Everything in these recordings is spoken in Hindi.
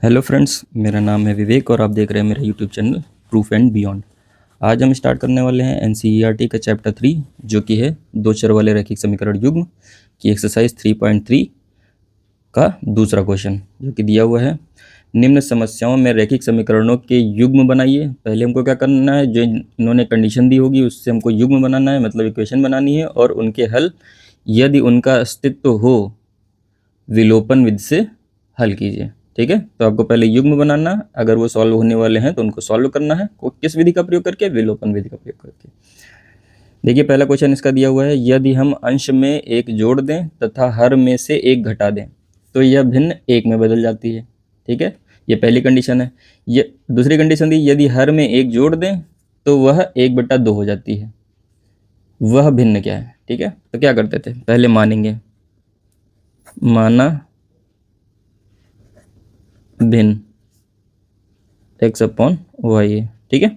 हेलो फ्रेंड्स, मेरा नाम है विवेक और आप देख रहे हैं मेरा YouTube channel proof and beyond. आज हम स्टार्ट करने वाले हैं एनसीईआरटी का चैप्टर 3 जो कि है दो चर वाले रैखिक समीकरण युग्म की एक्सरसाइज 3.3 का दूसरा क्वेश्चन जो कि दिया हुआ है। निम्न समस्याओं में रैखिक समीकरणों के युग्म बनाइए। पहले हमको क्या करना है, जो इन्होंने कंडीशन दी होगी उससे हमको युग्म बनाना है, मतलब इक्वेशन बनानी है और उनके हल यदि उनका अस्तित्व हो विलोपन विधि से हल कीजिए। ठीक है, तो आपको पहले युग्म बनाना, अगर वो सॉल्व होने वाले हैं तो उनको सॉल्व करना है। किस विधि का प्रयोग करके? विलोपन विधि का प्रयोग करके। देखिए पहला क्वेश्चन इसका दिया हुआ है, यदि हम अंश में एक जोड़ दें तथा हर में से एक घटा दें तो यह भिन्न एक में बदल जाती है। ठीक है, ये पहली कंडीशन है। ये दूसरी कंडीशन दी, यदि हर में एक जोड़ दें तो वह 1/2 हो जाती है। वह भिन्न क्या है? ठीक है, तो क्या करते थे, पहले मानेंगे, माना भिन्न एक्स अपॉन वाई है। ठीक है,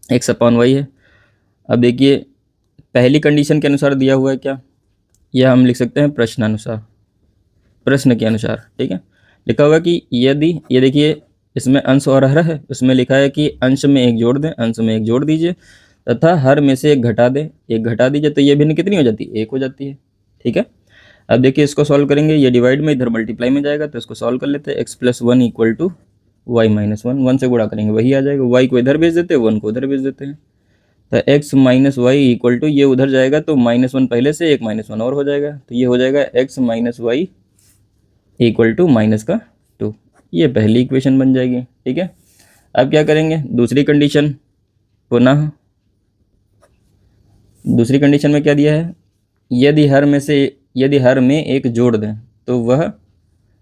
एक्स अपॉन वाई है। अब देखिए पहली कंडीशन के अनुसार दिया हुआ है क्या, यह हम लिख सकते हैं प्रश्नानुसार, प्रश्न के अनुसार। ठीक है, लिखा हुआ है कि यदि, ये देखिए इसमें अंश और हर है, उसमें लिखा है कि अंश में एक जोड़ दें, अंश में एक जोड़ दीजिए तथा हर में से एक घटा दें, एक घटा दीजिए, तो ये भिन्न कितनी हो जाती है? एक हो जाती है। ठीक है, अब देखिए इसको सॉल्व करेंगे, ये डिवाइड में इधर मल्टीप्लाई में जाएगा, तो इसको सॉल्व कर लेते हैं। x+1 equal to y minus one, one से गुणा करेंगे वही आ जाएगा, वाई को इधर भेज देते हैं, वन को उधर भेज देते हैं, तो x minus y equal to, ये उधर जाएगा तो -1 पहले से, एक -1 और हो जाएगा, तो ये हो जाएगा x minus y equal to -2। ये पहली इक्वेशन बन जाएगी। ठीक है, अब क्या करेंगे, दूसरी कंडीशन, पुनः दूसरी कंडीशन में क्या दिया है, यदि हर में एक जोड़ दें तो वह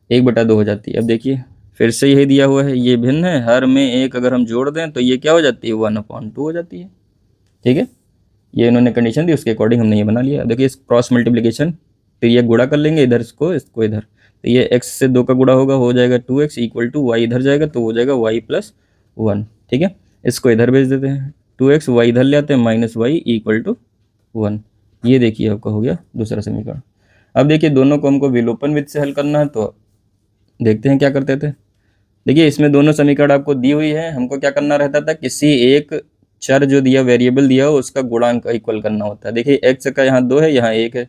1/2 हो जाती है। अब देखिए फिर से यही दिया हुआ है, ये भिन्न है, हर में एक अगर हम जोड़ दें तो ये क्या हो जाती है? 1/2 हो जाती है। ठीक है, ये इन्होंने कंडीशन दी, उसके अकॉर्डिंग हमने ये बना लिया। देखिए इस क्रॉस मल्टीप्लिकेशन, तो ये गुणा कर लेंगे, इधर इसको इधर, तो ये x से 2 का गुणा होगा, हो जाएगा 2x इक्वल टू वाई, इधर जाएगा तो हो जाएगा y+1। ठीक है, इसको इधर भेज देते हैं, 2x वाई इधर ले आते हैं, -y इक्वल टू 1। ये देखिए आपका हो गया दूसरा समीकरण। अब देखिए दोनों को हमको विलोपन विधि से हल करना है, तो देखते हैं क्या करते थे। देखिए इसमें दोनों समीकरण आपको दी हुई है, हमको क्या करना रहता था, किसी एक चर जो दिया, वेरिएबल दिया हो, उसका गुणांक इक्वल करना होता है। देखिए x का यहाँ 2 है, यहाँ 1 है,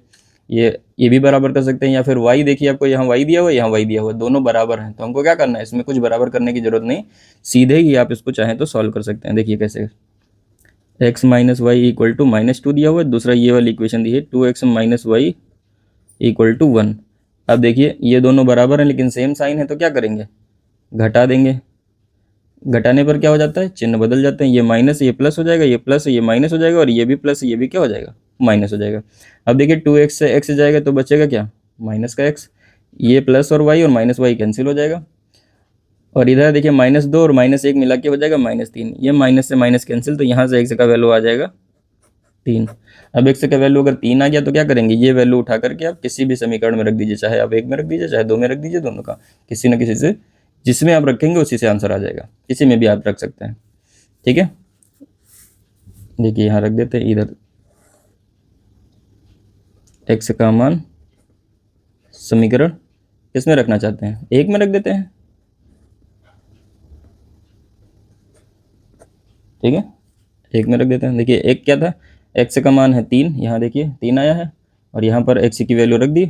ये भी बराबर कर सकते हैं, या फिर y, देखिए आपको यहाँ y दिया हुआ है, यहाँ y दिया हुआ है, दोनों बराबर हैं, तो हमको क्या करना है, इसमें कुछ बराबर करने की जरूरत नहीं, सीधे ही आप इसको चाहें तो सॉल्व कर सकते हैं। देखिए कैसे, x minus y equal to -2 दिया हुआ है, दूसरा ये वाली इक्वेशन दी है 2x minus y equal to 1। अब देखिए ये दोनों बराबर हैं लेकिन सेम साइन है, तो क्या करेंगे, घटा देंगे। घटाने पर क्या हो जाता है, चिन्ह बदल जाते हैं, ये माइनस ये प्लस हो जाएगा, ये प्लस ये माइनस हो जाएगा, और ये भी प्लस ये भी क्या हो जाएगा, माइनस हो जाएगा। अब देखिए 2x से x जाएगा तो बचेगा क्या, माइनस का x, ये प्लस और y और माइनस y कैंसिल हो जाएगा, और इधर देखिए -2 और -1 मिला के हो जाएगा -3, ये माइनस से माइनस कैंसिल, तो यहाँ से x का वैल्यू आ जाएगा 3। अब x का वैल्यू अगर 3 आ गया तो क्या करेंगे, ये वैल्यू उठा करके आप किसी भी समीकरण में रख दीजिए, चाहे आप 1 में रख दीजिए, चाहे 2 में रख दीजिए, दोनों का किसी न किसी से, जिसमें आप रखेंगे उसी से आंसर आ जाएगा, किसी में भी आप रख सकते हैं। ठीक है, देखिए यहाँ रख देते हैं, इधर x का मान समीकरण किसमें रखना चाहते हैं, 1 में रख देते हैं। ठीक है, 1 में रख देते हैं। देखिए एक क्या था, x का मान है 3, यहाँ देखिए 3 आया है, और यहाँ पर x की वैल्यू रख दी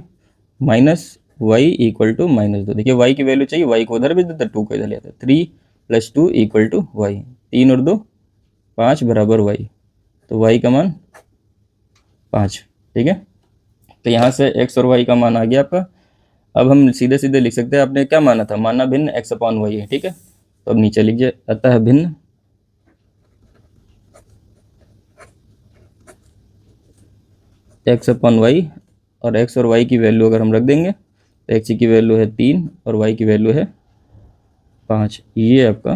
-y इक्वल टू -2। देखिए y की वैल्यू चाहिए, y को उधर भेज देते, 2 को इधर ले आते, 3 + 2 इक्वल टू y, 3 और 2 5 बराबर y, तो y का मान 5। ठीक है, तो यहाँ से x और y का मान आ गया आपका। अब हम सीधे सीधे लिख सकते हैं, आपने क्या माना था, माना भिन्न x अपॉन वाई है। ठीक है, तो अब नीचे लीजिए, अतः भिन्न x अपॉन वाई, और x और y की वैल्यू अगर हम रख देंगे तो x की वैल्यू है 3 और y की वैल्यू है 5, ये आपका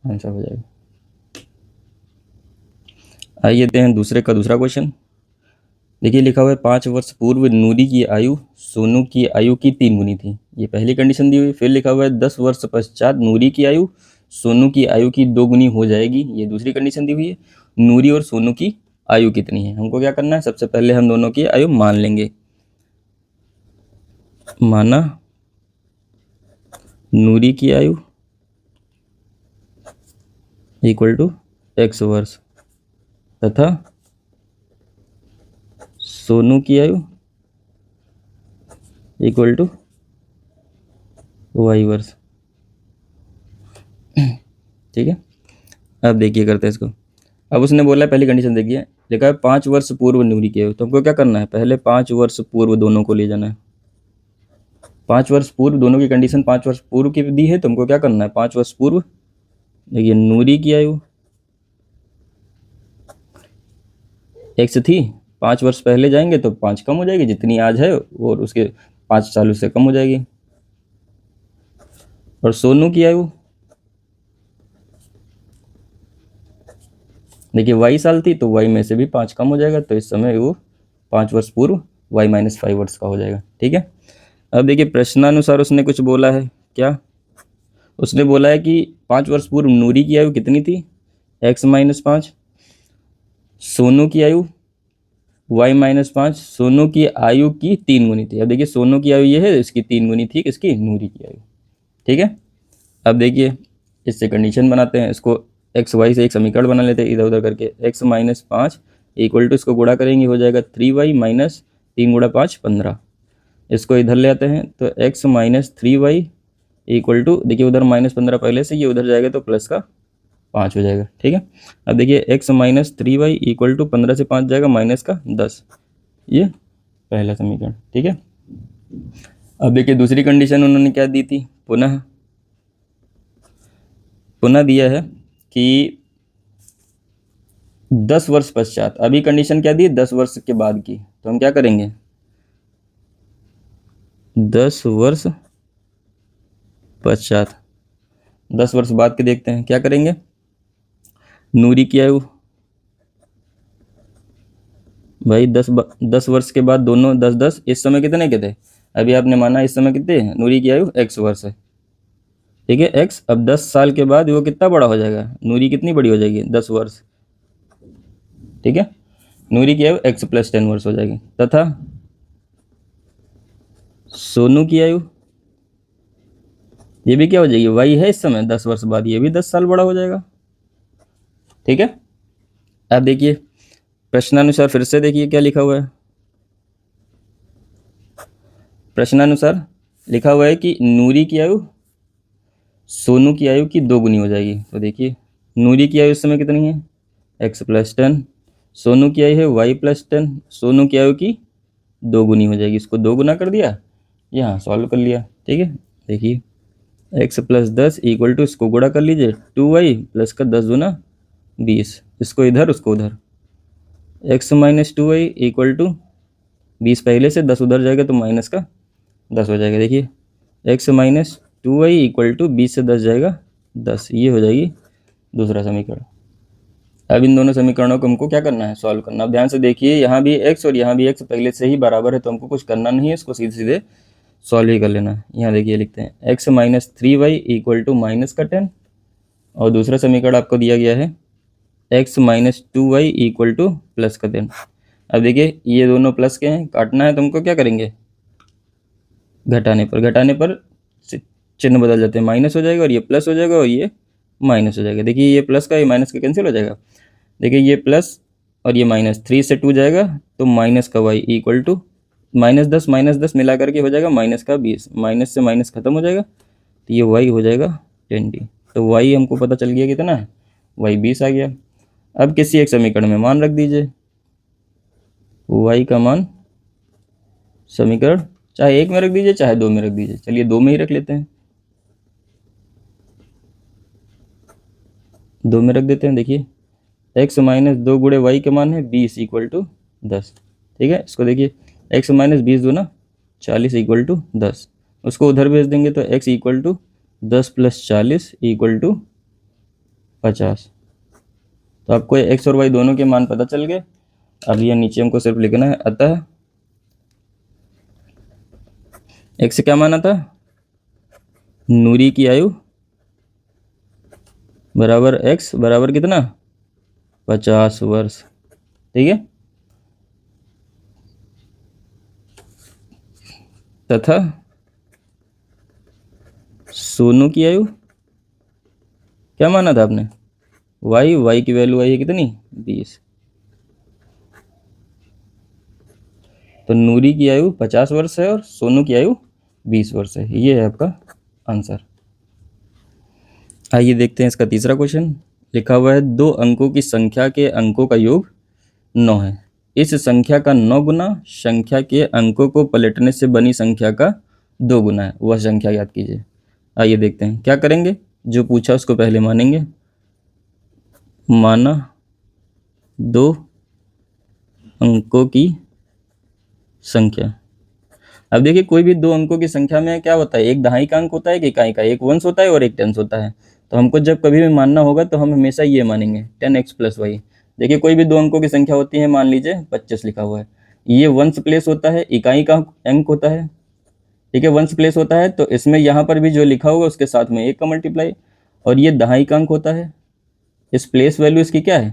आंसर हो जाएगा। आइए देखते हैं दूसरे का दूसरा क्वेश्चन। देखिए लिखा हुआ है 5 वर्ष पूर्व नूरी की आयु सोनू की आयु की 3 गुनी थी, ये पहली कंडीशन दी हुई। फिर लिखा हुआ है 10 वर्ष पश्चात नूरी की आयु सोनू की आयु की 2 गुनी हो जाएगी, ये दूसरी कंडीशन दी हुई है। नूरी और सोनू की आयु कितनी है, हमको क्या करना है, सबसे पहले हम दोनों की आयु मान लेंगे। माना नूरी की आयु इक्वल टू x वर्ष तथा सोनू की आयु इक्वल टू y वर्ष। ठीक है, अब देखिए करते हैं इसको। अब उसने बोला है, पहली कंडीशन देखिए, लिखा है 5 वर्ष पूर्व नूरी की आयु। तो हमको क्या करना है, पहले 5 वर्ष पूर्व दोनों को ले जाना है। 5 वर्ष पूर्व दोनों की कंडीशन 5 वर्ष पूर्व की दी है, तो हमको क्या करना है, 5 वर्ष पूर्व। देखिए नूरी की आयु x थी, 5 वर्ष पहले जाएंगे तो 5 कम हो जाएगी, जितनी आज है और उसके 5 साल उससे कम हो जाएगी। और सोनू की आयु देखिए y साल थी, तो y में से भी 5 कम हो जाएगा, तो इस समय वो 5 वर्ष पूर्व y माइनस 5 वर्ष का हो जाएगा। ठीक है, अब देखिए प्रश्नानुसार उसने कुछ बोला है। क्या उसने बोला है कि 5 वर्ष पूर्व नूरी की आयु कितनी थी, x माइनस 5। सोनू की आयु y माइनस 5। सोनू की आयु की 3 गुनी थी। अब देखिए सोनू की आयु ये है, इसकी 3 गुनी थी किसकी, नूरी की आयु। ठीक है, अब देखिए इससे कंडीशन बनाते हैं, इसको एक्स वाई से एक समीकरण बना लेते हैं इधर उधर करके। x माइनस 5 इक्वल टू, इसको गुणा करेंगे हो जाएगा 3y माइनस 3 गुणा 5 15। इसको इधर ले आते हैं तो x minus 3y equal to, देखिए उधर माइनस 15 पहले से, ये उधर जाएगा तो प्लस का 5 हो जाएगा। ठीक है, अब देखिए x minus 3y equal to 15 से 5 जाएगा माइनस का 10, ये पहला समीकरण। ठीक है, अब देखिए दूसरी कंडीशन उन्होंने क्या दी थी, पुनः दिया है कि 10 वर्ष पश्चात। अभी कंडीशन क्या दी, 10 वर्ष के बाद की, तो हम क्या करेंगे, 10 वर्ष पश्चात, 10 वर्ष बाद के देखते हैं क्या करेंगे। नूरी की आयु भाई 10 वर्ष के बाद दोनों 10 10, इस समय कितने के थे, अभी आपने माना इस समय कितने, नूरी की आयु x वर्ष है। ठीक है, x, अब 10 साल के बाद वो कितना बड़ा हो जाएगा, नूरी कितनी बड़ी हो जाएगी, 10 वर्ष। ठीक है, नूरी की आयु x प्लस 10 वर्ष हो जाएगी। तथा सोनू की आयु ये भी क्या हो जाएगी, y है इस समय, 10 वर्ष बाद ये भी 10 साल बड़ा हो जाएगा। ठीक है, अब देखिए प्रश्नानुसार फिर से देखिए क्या लिखा हुआ है। प्रश्नानुसार लिखा हुआ है कि नूरी की आयु सोनू की आयु की 2 गुनी हो जाएगी। तो देखिए नूरी की आयु इस समय कितनी है, x प्लस 10, सोनू की आयु है y प्लस 10, सोनू की आयु की 2 गुनी हो जाएगी। इसको 2 गुना कर दिया, यहाँ सॉल्व कर लिया। ठीक है, देखिए x प्लस 10 इक्वल टू, इसको गुणा कर लीजिए 2y प्लस का 10 गुना 20, इसको इधर उसको उधर, x minus 2y equal to 20 पहले से, 10 उधर जाएगा तो माइनस का 10 हो जाएगा। देखिए x minus 2y equal to 20 से 10 जाएगा 10, ये हो जाएगी दूसरा समीकरण। अब इन दोनों समीकरणों को हमको क्या करना है, सॉल्व करना। अब ध्यान से देखिए, यहाँ भी x और यहाँ भी x पहले से ही बराबर है, तो हमको कुछ करना नहीं है, इसको सीधे सीधे सॉल्व ही कर लेना है। यहाँ देखिए लिखते हैं x minus 3y equal to minus का 10, और दूसरा समीकरण आपको दिया गया है x minus 2y equal two plus का 10। अब देखिए ये दोनों प्लस के हैं, काटना है तो हमको क्या करेंगे, घटाने पर चिन्ह बदल जाते हैं, माइनस हो जाएगा और ये प्लस हो जाएगा और ये माइनस हो जाएगा। देखिए ये प्लस का ये माइनस का कैंसिल हो जाएगा। देखिए ये प्लस और ये माइनस, 3 से 2 जाएगा तो माइनस का y इक्वल टू माइनस 10 मिला करके हो जाएगा माइनस का 20, माइनस से माइनस खत्म हो जाएगा तो ये y हो जाएगा 20। तो y हमको पता चल गया कितना है, y 20 आ गया। अब किसी एक समीकरण में मान रख दीजिए, y का मान समीकरण चाहे 1 में रख दीजिए चाहे 2 में रख दीजिए, चलिए 2 में ही रख लेते हैं, 2 में रख देते हैं। देखिए x माइनस 2 गुणे y के मान है 20 इक्वल टू 10। ठीक है, इसको देखिए x माइनस 20 दूना 40 इक्वल टू 10, उसको उधर भेज देंगे तो x equal to 10 plus 40 equal to 50। तो आपको x और y दोनों के मान पता चल गए। अब ये नीचे हमको सिर्फ लिखना है, अतः x क्या माना था, नूरी की आयु बराबर x बराबर कितना, 50 वर्ष। ठीक है, तथा सोनू की आयु क्या माना था आपने, वाई की वैल्यू आई है कितनी 20। तो नूरी की आयु 50 वर्ष है और सोनू की आयु 20 वर्ष है। ये है आपका आंसर। आइए देखते हैं इसका तीसरा क्वेश्चन। लिखा हुआ है 2 अंकों की संख्या के अंकों का योग 9 है। इस संख्या का 9 गुना संख्या के अंकों को पलटने से बनी संख्या का 2 गुना है, वह संख्या याद कीजिए। आइए देखते हैं क्या करेंगे। जो पूछा उसको पहले मानेंगे। माना 2 अंकों की संख्या। अब देखिए कोई भी 2 अंकों की संख्या में क्या होता है, एक दहाई का अंक होता है, एक इकाई का, एक वंश होता है और एक टेंस होता है। तो हमको जब कभी भी मानना होगा तो हम हमेशा ये मानेंगे 10x + y। देखिए कोई भी 2 अंकों की संख्या होती है, मान लीजिए 25 लिखा हुआ है, ये वंश प्लेस होता है, इकाई का अंक होता है, ठीक है, वंश प्लेस होता है। तो इसमें यहाँ पर भी जो लिखा होगा उसके साथ में 1 का मल्टीप्लाई, और ये दहाई का अंक होता है। इस प्लेस वैल्यू इसकी क्या है,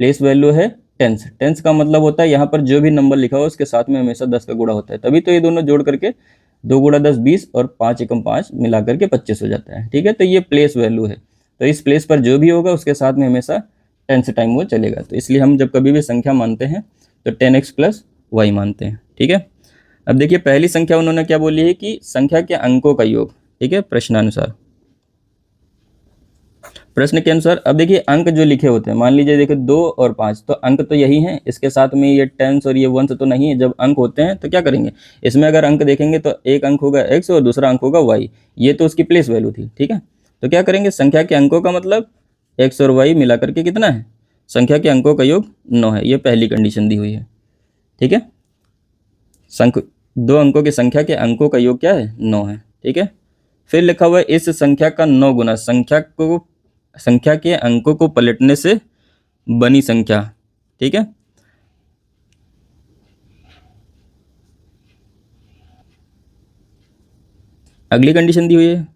प्लेस वैल्यू है टेंस। टेंस का मतलब होता है यहाँ पर जो भी नंबर लिखा हो उसके साथ में हमेशा 10 का गुणा होता है, तभी तो ये दोनों जोड़ करके 2 गुणा 10 20 और 5 एकम 5 मिला करके 25 हो जाता है, ठीक है। तो ये प्लेस वैल्यू है, तो इस प्लेस पर जो भी होगा उसके साथ में हमेशा टेंस टाइम वो चलेगा। तो इसलिए हम जब कभी भी संख्या मानते हैं तो 10x + y मानते हैं, ठीक है। अब देखिए पहली संख्या उन्होंने क्या बोली है कि संख्या के अंकों का योग, ठीक है, प्रश्नानुसार, प्रश्न के अनुसार। अब देखिए अंक जो लिखे होते हैं, मान लीजिए देखिए 2 और 5, तो अंक तो यही हैं, इसके साथ में ये टेंस और ये वंश तो नहीं है। जब अंक होते हैं तो क्या करेंगे, इसमें अगर अंक देखेंगे तो एक अंक होगा x और दूसरा अंक होगा y, ये तो उसकी प्लेस वैल्यू थी, ठीक है। तो क्या करेंगे, संख्या के अंकों का मतलब x और y मिला करके कितना है, संख्या के अंकों का योग 9 है, ये पहली कंडीशन दी हुई है, ठीक है। 2 अंकों की संख्या के अंकों का योग क्या है, 9 है, ठीक है। फिर लिखा हुआ है इस संख्या का 9 गुना संख्या के अंकों को पलटने से बनी संख्या, ठीक है। अगली कंडीशन दी हुई है,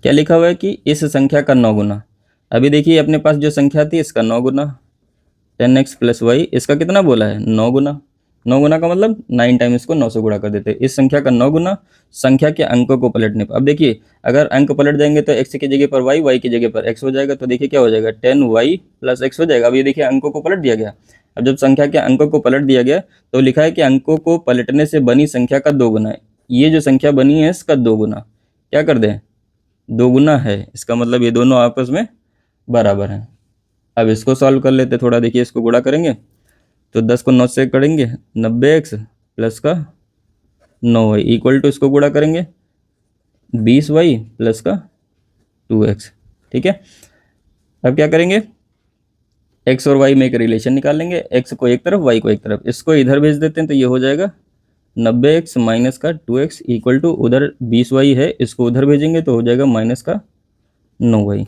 क्या लिखा हुआ है कि इस संख्या का 9 गुना। अभी देखिए अपने पास जो संख्या थी इसका 9 गुना 10x + y, इसका कितना बोला है 9 गुना। 9 गुना का मतलब 9 टाइम इसको 9 से गुणा कर देते हैं। इस संख्या का 9 गुना संख्या के अंकों को पलटने पर। अब देखिए अगर अंक पलट जाएंगे तो x की जगह पर y की जगह पर x हो जाएगा, तो देखिए क्या हो जाएगा 10y + x हो जाएगा। अब ये देखिए अंकों को पलट दिया गया। अब जब संख्या के अंकों को पलट दिया गया तो लिखा है कि अंकों को पलटने से बनी संख्या का 2 गुना है। ये जो संख्या बनी है इसका 2 गुना क्या कर दें, 2 गुना है, इसका मतलब ये दोनों आपस में बराबर हैं। अब इसको सॉल्व कर लेते थोड़ा, देखिए इसको गुणा करेंगे तो 10 को 9 से करेंगे 90x + का 9y इक्वल टू इसको गुणा करेंगे 20y + का 2x, ठीक है। अब क्या करेंगे, x और y में एक रिलेशन निकाल लेंगे, x को एक तरफ y को एक तरफ, इसको इधर भेज देते हैं तो ये हो जाएगा 90x - का 2x इक्वल टू उधर 20y है, इसको उधर भेजेंगे तो हो जाएगा -9y।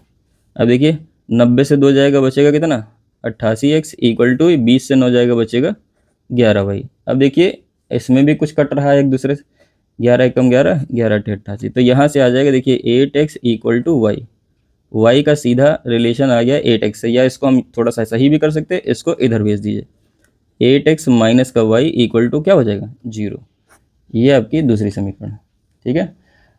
अब देखिए 90 से 2 जाएगा बचेगा कितना 88x इक्वल टू 20 से 9 जाएगा बचेगा 11y। अब देखिए इसमें भी कुछ कट रहा है एक दूसरे से, 11 एकम 11 11 × 88, तो यहाँ से आ जाएगा देखिए 8x equal to y। y का सीधा रिलेशन आ गया 8x से, या इसको हम थोड़ा सा सही भी कर सकते हैं, इसको इधर भेज दीजिए 8x - का y इक्वल टू क्या हो जाएगा 0। ये आपकी दूसरी समीकरण, ठीक है।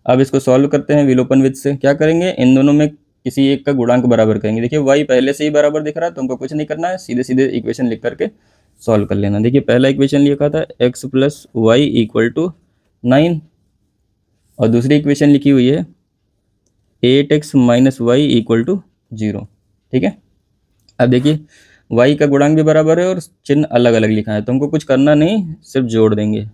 अब इसको सॉल्व करते हैं विलोपन विधि से। क्या करेंगे, इन दोनों में किसी एक का गुणांक बराबर करेंगे। देखिए y पहले से ही बराबर दिख रहा है तो हमको कुछ नहीं करना है, सीधे सीधे इक्वेशन लिख करके सॉल्व कर लेना। देखिए पहला इक्वेशन लिखा था x + y इक्वल टू 9, और दूसरी इक्वेशन लिखी हुई है 8x - y इक्वल टू 0, ठीक है। अब देखिए y का गुणांक भी बराबर है और चिन्ह अलग अलग लिखा है, तो हमको कुछ करना नहीं, सिर्फ जोड़ देंगे।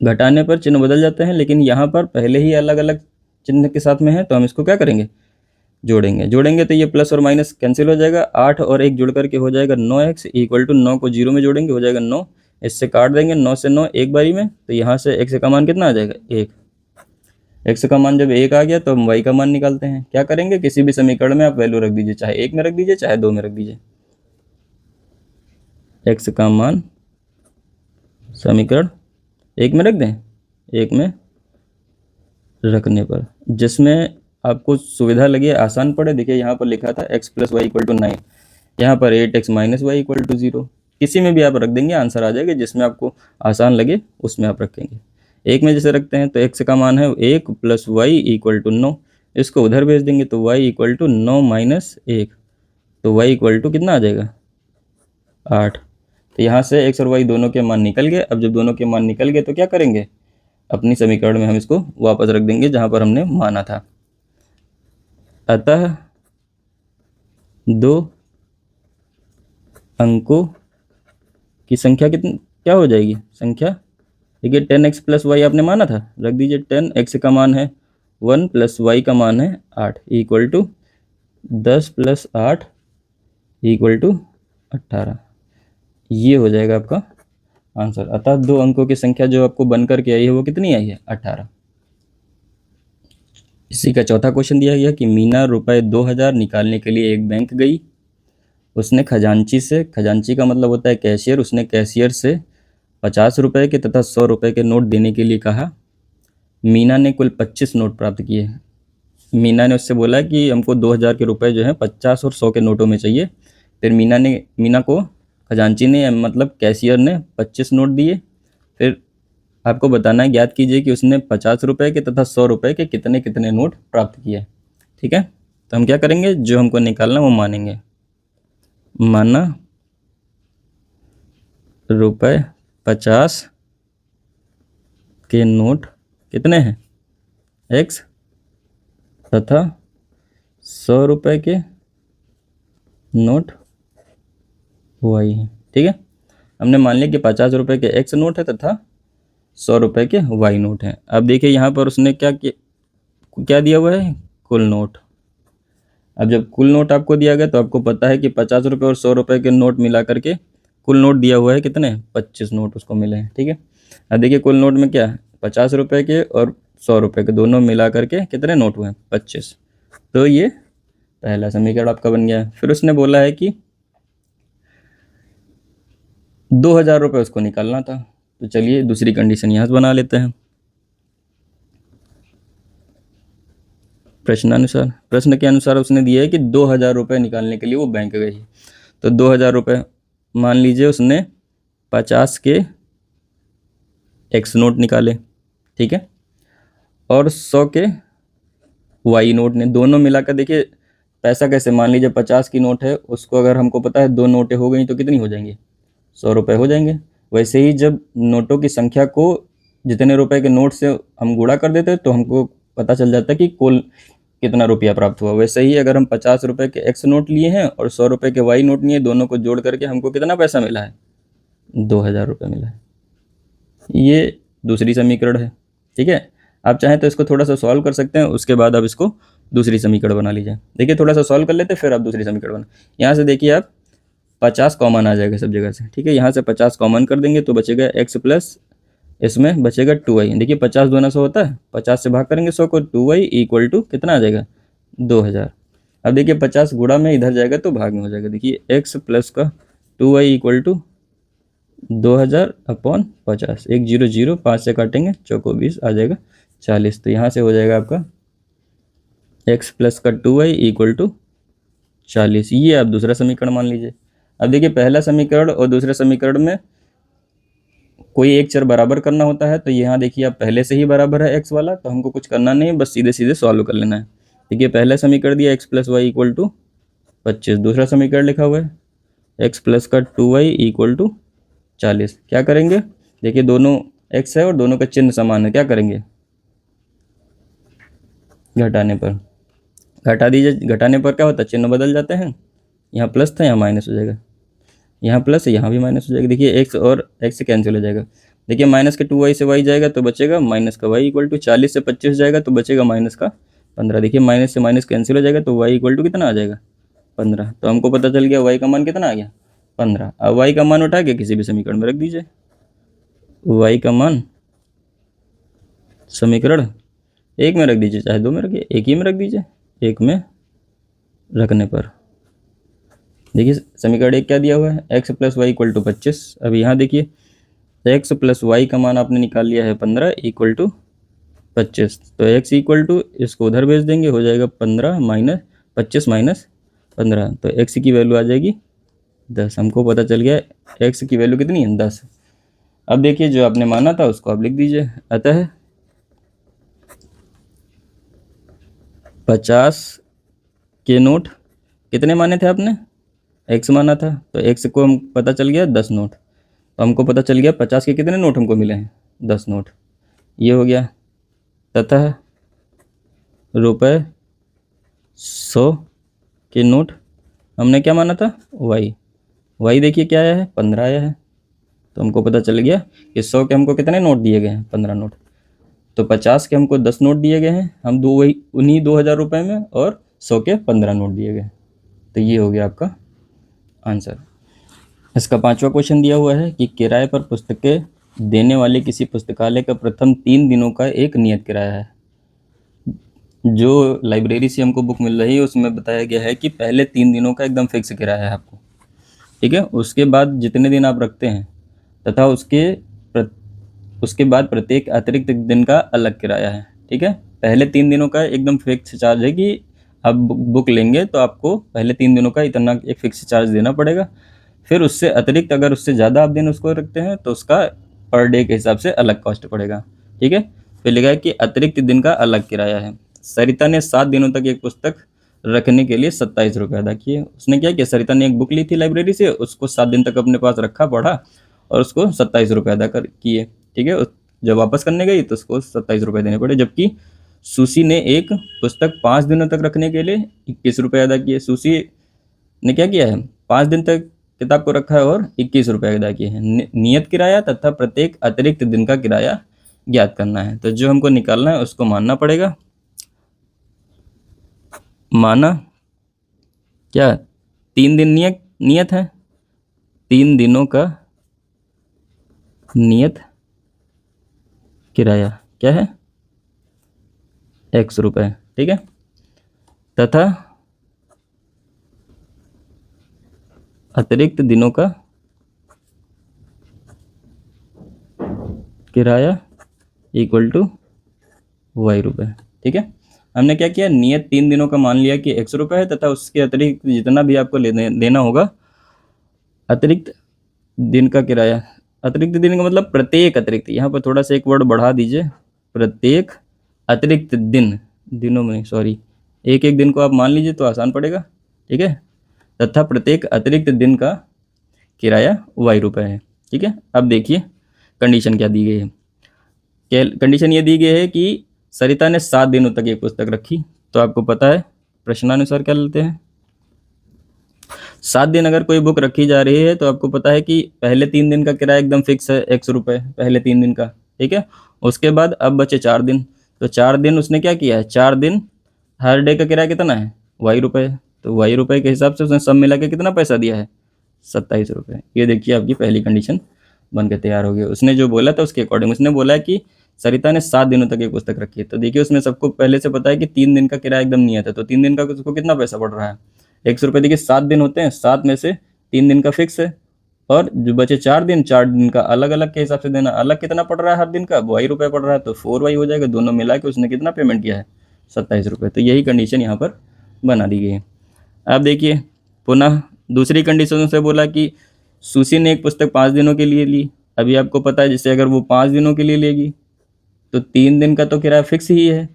घटाने पर चिन्ह बदल जाते हैं, लेकिन यहाँ पर पहले ही अलग अलग चिन्ह के साथ में है तो हम इसको क्या करेंगे, जोड़ेंगे तो ये प्लस और माइनस कैंसिल हो जाएगा। 8 और 1 जुड़ करके हो जाएगा 9x इक्वल टू 9 को 0 में जोड़ेंगे हो जाएगा 9, इससे काट देंगे 9 से 9 एक बारी में, तो यहाँ से x का मान कितना आ जाएगा 1। x का मान जब 1 आ गया तो हम y का मान निकालते हैं। क्या करेंगे, किसी भी समीकरण में आप वैल्यू रख दीजिए, चाहे 1 में रख दीजिए चाहे 2 में रख दीजिए। x का मान समीकरण 1 में रख दें, 1 में रखने पर जिसमें आपको सुविधा लगे, आसान पड़े। देखिए यहाँ पर लिखा था x + y = 9, यहाँ पर 8x - y = 0, किसी में भी आप रख देंगे आंसर आ जाएगा, जिसमें आपको आसान लगे उसमें आप रखेंगे। एक में जैसे रखते हैं तो x का मान है 1 + y = 9, इसको उधर भेज देंगे तो y = 9 - 1, तो y = कितना आ जाएगा 8। तो यहाँ से x और y दोनों के मान निकल गए। अब जब दोनों के मान निकल गए तो क्या करेंगे, अपनी समीकरण में हम इसको वापस रख देंगे जहाँ पर हमने माना था। अतः दो अंकों की संख्या कितनी क्या हो जाएगी, संख्या देखिए 10x + y आपने माना था, रख दीजिए 10x का मान है 1 + y का मान है 8 = 10 + 8 = 18। ये हो जाएगा आपका आंसर। अतः दो अंकों की संख्या जो आपको बन करके आई है वो कितनी आई है 18। इसी का चौथा क्वेश्चन दिया गया कि मीना रुपए 2000 निकालने के लिए एक बैंक गई। उसने खजांची से, खजांची का मतलब होता है कैशियर, उसने कैशियर से 50 रुपए के तथा 100 रुपए के नोट देने के लिए कहा। मीना ने कुल 25 नोट प्राप्त किए। मीना ने उससे बोला कि हमको 2000 के रुपए जो हैं 50 और 100 के नोटों में चाहिए। फिर मीना को खजांची ने मतलब कैशियर ने 25 नोट दिए। फिर आपको बताना है, ज्ञात कीजिए कि उसने 50 रुपए के तथा 100 रुपए के कितने कितने नोट प्राप्त किए। ठीक है, तो हम क्या करेंगे, जो हमको निकालना वो मानेंगे। माना रुपए 50 के नोट कितने हैं x तथा 100 रुपए के नोट y है। ठीक है, हमने मान लिया कि 50 रुपए के x नोट है तथा 100 रुपए के y नोट हैं। अब देखिए यहाँ पर उसने क्या दिया हुआ है, कुल नोट। अब जब कुल नोट आपको दिया गया तो आपको पता है कि 50 रुपये और 100 रुपये के नोट मिला करके कुल नोट दिया हुआ है कितने, 25 नोट उसको मिले हैं। ठीक है, अब देखिए कुल नोट में क्या है, 50 रुपये के और 100 रुपये के दोनों मिला करके कितने नोट हुए हैं 25। तो ये पहला समीकरण आपका बन गया है। फिर उसने बोला है कि 2000 रुपये उसको निकालना था, तो चलिए दूसरी कंडीशन यहाँ से बना लेते हैं। प्रश्न के अनुसार उसने दिया है कि 2000 रुपये निकालने के लिए वो बैंक गई। तो 2000 रुपये मान लीजिए उसने 50 के x नोट निकाले, ठीक है, और 100 के y नोट ने, दोनों मिलाकर देखिए पैसा कैसे, मान लीजिए 50 की नोट है, उसको अगर हमको पता है दो नोटें हो गई तो कितनी हो जाएंगी, 100 रुपये हो जाएंगे। वैसे ही जब नोटों की संख्या को जितने रुपए के नोट से हम गुणा कर देते हैं तो हमको पता चल जाता है कि कुल कितना रुपया प्राप्त हुआ। वैसे ही अगर हम 50 रुपये के x नोट लिए हैं और 100 रुपये के y नोट लिए, दोनों को जोड़ करके हमको कितना पैसा मिला है, 2000 रुपये मिला है। ये दूसरी समीकरण है। ठीक है, आप चाहें तो इसको थोड़ा सा सॉल्व कर सकते हैं, उसके बाद आप इसको दूसरी समीकरण बना लीजिए। देखिए थोड़ा सा सॉल्व कर लेते हैं, फिर आप दूसरी समीकरण बना। यहाँ से देखिए आप 50 कॉमन आ जाएगा सब जगह से। ठीक है, यहाँ से 50 कॉमन कर देंगे तो बचेगा x प्लस इसमें बचेगा 2y। देखिए 50 दूना 100 होता है, 50 से भाग करेंगे 100 को, 2y = कितना आ जाएगा 2000। अब देखिए 50 गुणा में इधर जाएगा तो भाग में हो जाएगा। देखिए x प्लस का 2y = 2000/50, 1 0 0 5 से काटेंगे चौको 20 आ जाएगा 40। तो यहाँ से हो जाएगा आपका x प्लस का 2y = 40। ये आप दूसरा समीकरण मान लीजिए। अब देखिए पहला समीकरण और दूसरे समीकरण में कोई एक चर बराबर करना होता है, तो यहाँ देखिए आप पहले से ही बराबर है x वाला, तो हमको कुछ करना नहीं, बस सीधे सीधे सॉल्व कर लेना है। देखिए पहला समीकरण दिया x प्लस वाई = 25, दूसरा समीकरण लिखा हुआ है x प्लस का 2y = 40। क्या करेंगे, देखिए दोनों x है और दोनों का चिन्ह समान है, क्या करेंगे, घटाने पर घटा दीजिए। घटाने पर क्या होता है, चिन्ह बदल जाते हैं, यहाँ प्लस था यहाँ माइनस हो जाएगा, यहाँ प्लस है यहाँ भी माइनस हो जाएगा। देखिए x और x कैंसिल हो जाएगा। देखिए माइनस के 2y से y जाएगा तो बचेगा माइनस का y = 40 से 25 जाएगा तो बचेगा माइनस का 15। देखिए माइनस से माइनस कैंसिल हो जाएगा तो y = कितना आ जाएगा 15। तो हमको पता चल गया y का मान कितना आ गया 15। अब y का मान उठा के किसी भी समीकरण में रख दीजिए। y का मान समीकरण एक में रख दीजिए, चाहे दो में रखिए, एक ही में रख दीजिए। एक में रखने पर देखिए समीकरण एक क्या दिया हुआ है, x प्लस वाई = 25। अब यहाँ देखिए x प्लस वाई का मान आपने निकाल लिया है 15 = 25। तो x = इसको उधर भेज देंगे, हो जाएगा 15 - 25 - 15। तो x की वैल्यू आ जाएगी 10। हमको पता चल गया x की वैल्यू कितनी है, 10। अब देखिए जो आपने माना था उसको आप लिख दीजिए। अतः 50 के नोट कितने माने थे आपने, x माना था, तो x को हम पता चल गया 10 नोट। तो हमको पता चल गया 50 के कितने नोट हमको मिले हैं, 10 नोट। ये हो गया। तथा रुपये 100 के नोट हमने क्या माना था, y देखिए क्या आया है, 15 आया है। तो हमको पता चल गया कि 100 के हमको कितने नोट दिए गए हैं, 15 नोट। तो 50 के हमको 10 नोट दिए गए हैं, हम दो वही उन्हीं 2000 रुपये में, और 100 के 15 नोट दिए गए। तो ये हो गया आपका आंसर। इसका 5वां क्वेश्चन दिया हुआ है कि किराए पर पुस्तकें देने वाले किसी पुस्तकालय का प्रथम 3 दिनों का एक नियत किराया है। जो लाइब्रेरी से हमको बुक मिल रही है उसमें बताया गया है कि पहले 3 दिनों का एकदम फिक्स किराया है आपको, ठीक है। उसके बाद जितने दिन आप रखते हैं तथा उसके बाद प्रत्येक अतिरिक्त दिन का अलग किराया है, ठीक है। पहले 3 दिनों का एकदम फिक्स चार्ज है कि आप बुक लेंगे तो आपको पहले 3 दिनों का इतना एक फिक्स चार्ज देना पड़ेगा। फिर उससे अतिरिक्त अगर उससे ज़्यादा आप दिन उसको रखते हैं तो उसका पर डे के हिसाब से अलग कॉस्ट पड़ेगा, ठीक है। फिर लिखा है कि अतिरिक्त दिन का अलग किराया है। सरिता ने 7 दिनों तक एक पुस्तक रखने के लिए 27 रुपये अदा किए। उसने क्या किया, सरिता ने एक बुक ली थी लाइब्रेरी से, उसको 7 दिन तक अपने पास रखा, पढ़ा, और उसको 27 रुपये अदा कर किए, ठीक है। जब वापस करने गई तो उसको 27 रुपये देने पड़े। जबकि सुशी ने एक पुस्तक 5 दिनों तक रखने के लिए 21 रुपये अदा किए। सुशी ने क्या किया है, 5 दिन तक किताब को रखा है और 21 रुपये अदा किए हैं। नियत किराया तथा प्रत्येक अतिरिक्त दिन का किराया ज्ञात करना है। तो जो हमको निकालना है उसको मानना पड़ेगा। माना क्या, 3 दिन नियत है, 3 दिनों का नियत किराया क्या है, x रुपये, ठीक है। तथा अतिरिक्त दिनों का किराया इक्वल टू y रुपये, ठीक है। हमने क्या किया, नियत 3 दिनों का मान लिया कि x रुपये है, तथा उसके अतिरिक्त जितना भी आपको देना होगा अतिरिक्त दिन का किराया। अतिरिक्त दिन का मतलब प्रत्येक अतिरिक्त, यहाँ पर थोड़ा सा एक वर्ड बढ़ा दीजिए, प्रत्येक अतिरिक्त दिन, दिनों में सॉरी, एक एक दिन को आप मान लीजिए तो आसान पड़ेगा, ठीक है। तथा प्रत्येक अतिरिक्त दिन का किराया y रुपये है, ठीक है। अब देखिए कंडीशन क्या दी गई है। कंडीशन ये दी गई है कि सरिता ने 7 दिनों तक एक पुस्तक रखी। तो आपको पता है प्रश्नानुसार क्या लेते हैं, 7 दिन अगर कोई बुक रखी जा रही है तो आपको पता है कि पहले 3 दिन का किराया एकदम फिक्स है, x रुपये पहले 3 दिन का, ठीक है। उसके बाद अब बचे 4 दिन, तो 4 दिन उसने क्या किया है, 4 दिन हर डे का किराया कितना है, y रुपये। तो y रुपये के हिसाब से उसने सब मिला के कितना पैसा दिया है, 27 रुपये। ये देखिए आपकी पहली कंडीशन बन के तैयार हो गई। उसने जो बोला था उसके अकॉर्डिंग उसने बोला कि सरिता ने 7 दिनों तक एक पुस्तक रखी है। तो देखिए उसमें सबको पहले से पता है कि 3 दिन का किराया एकदम नियत है, तो 3 दिन का उसको कितना पैसा पड़ रहा है, 100 रुपये। देखिए 7 दिन होते हैं, 7 में से 3 दिन का फिक्स है, और जो बचे 4 दिन, 4 दिन का अलग अलग के हिसाब से देना। अलग कितना पड़ रहा है हर दिन का, y रुपये पड़ रहा है, तो 4y हो जाएगा। दोनों मिला के उसने कितना पेमेंट किया है, 27 रुपये। तो यही कंडीशन यहाँ पर बना दी गई है। अब देखिए पुनः दूसरी कंडीशन से बोला कि सुशी ने एक पुस्तक 5 दिनों के लिए ली। अभी आपको पता है जैसे अगर वो 5 दिनों के लिए लेगी तो 3 दिन का तो किराया फिक्स ही है,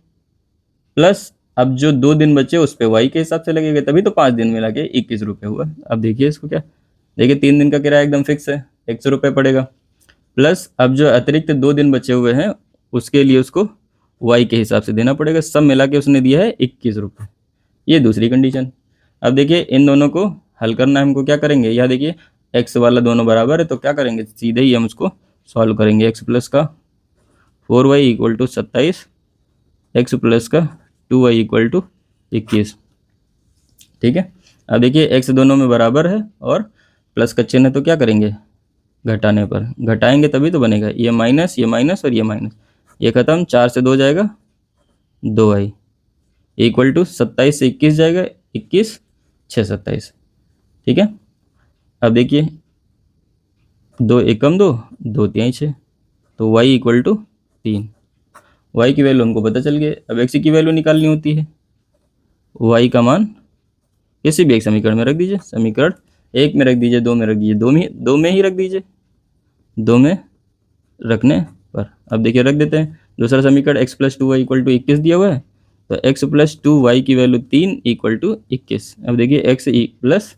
प्लस अब जो 2 दिन बचे उस पर y के हिसाब से लगेगा, तभी तो 5 दिन में लगे 21 रुपये हुआ। अब देखिए इसको क्या, देखिए 3 दिन का किराया एकदम फिक्स है, 100 रुपये पड़ेगा, प्लस अब जो अतिरिक्त 2 दिन बचे हुए हैं उसके लिए उसको y के हिसाब से देना पड़ेगा। सब मिला के उसने दिया है 21 रुपये। ये दूसरी कंडीशन। अब देखिए इन दोनों को हल करना है हमको, क्या करेंगे, यह देखिए x वाला दोनों बराबर है तो क्या करेंगे, सीधे ही हम उसको सॉल्व करेंगे। x प्लस का 4y equal to 27, x plus का 2y इक्वल टू 21, ठीक है। अब देखिए x दोनों में बराबर है और प्लस का चिन्ह है तो क्या करेंगे, घटाने पर, घटाएंगे तभी तो बनेगा। ये माइनस और ये माइनस, ये खत्म, 4 से 2 जाएगा 2y इक्वल टू 27 से 21 जाएगा, 21 6 27, ठीक है। अब देखिए 2 एकम 2, 2 तिहाई 6, तो y इक्वल टू 3। y की वैल्यू हमको पता चल गई। अब x की वैल्यू निकालनी होती है, y का मान किसी भी एक समीकरण में रख दीजिए, समीकरण एक में रख दीजिए, दो में रख दीजिए, दो में ही रख दीजिए, दो में रखने पर अब देखिए रख देते हैं। दूसरा समीकरण x plus two y equal to 21 दिया हुआ है, तो एक्स प्लस टू वाई की वैल्यू 3 इक्वल टू 21। अब देखिए एक्स प्लस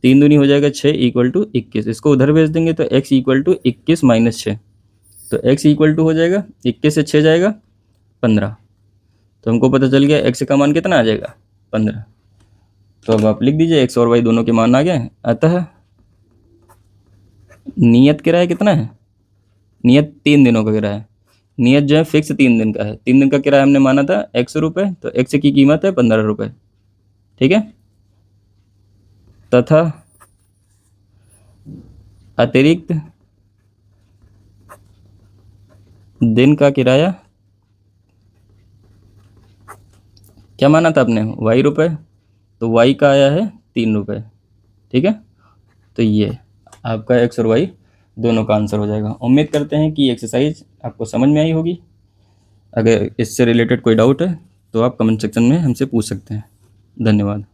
3 दूनी हो जाएगा 6 इक्वल टू 21। इसको उधर भेज देंगे तो एक्स इक्वल टू 21 माइनस 6, तो एक्स इक्वल टू हो जाएगा 21 से 6 जाएगा 15। तो हमको पता चल गया एक्स का मान कितना आ जाएगा 15। तो अब आप लिख दीजिए एक्स और वाई दोनों के मान आ गए। अतः नियत किराया कितना है, नियत 3 दिनों का किराया है। नियत जो है फिक्स 3 दिन का है। 3 दिन का किराया हमने माना था ₹100, तो एक्स की कीमत है ₹15। ठीक है। तथा अतिरिक्त दिन का किराया क्या माना था आपने, ₹y, तो y का आया है ₹3। ठीक है। तो ये आपका एक्स और वाई दोनों का आंसर हो जाएगा। उम्मीद करते हैं कि एक्सरसाइज आपको समझ में आई होगी। अगर इससे रिलेटेड कोई डाउट है तो आप कमेंट सेक्शन में हमसे पूछ सकते हैं। धन्यवाद।